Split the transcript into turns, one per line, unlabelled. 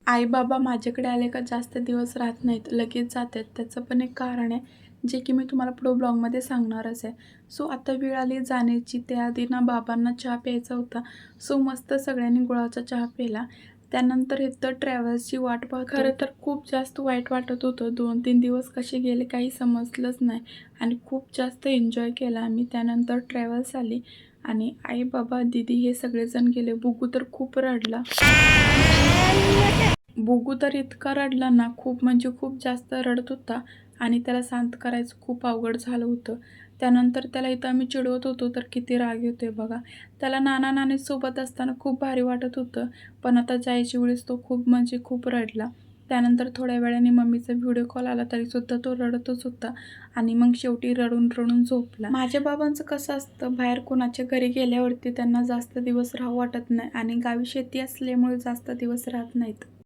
आई-बाबा माझ्याकडे आले का जास्त दिवस राहत नाहीत, लगेच जातात. त्याचं पण एक कारण आहे, जे की मी तुम्हाला पुढं ब्लॉगमध्ये सांगणारच आहे. सो आता वेळ आली जाण्याची. त्याआधी ना बाबांना चहा प्यायचा होता. सो मस्त सगळ्यांनी गुळाचा चहा पिला. त्यानंतर इथं ट्रॅव्हल्सची वाट पाहतो. खरं तर खूप जास्त वाईट वाटत होतं. 2-3 दिवस कसे गेले काही समजलंच नाही आणि खूप जास्त एन्जॉय केला आम्ही. त्यानंतर ट्रॅव्हल्स आली आणि आई-बाबा, दीदी हे सगळेजण गेले. बुगू तर खूप रडला. बुगू तर इतका रडला ना, खूप म्हणजे खूप जास्त रडत होता आणि त्याला शांत करायचं खूप अवघड झालं होतं. त्यानंतर त्याला इथं आम्ही चिडवत होतो, तर किती राग येतोय बघा. त्याला नाना-नानी सोबत असताना खूप भारी वाटत होतं, पण आता जायच्या वेळेस तो खूप म्हणजे खूप रडला. त्यानंतर थोड्या वेळाने मम्मीचा व्हिडिओ कॉल आला, तरीसुद्धा तो रडतच होता आणि मग शेवटी रडून-रडून झोपला. माझ्या बाबांचं कसं असतं, बाहेर कोणाच्या घरी गेल्यावरती त्यांना जास्त दिवस राहू वाटत नाही आणि गावी शेती असल्यामुळे जास्त दिवस राहत नाहीत.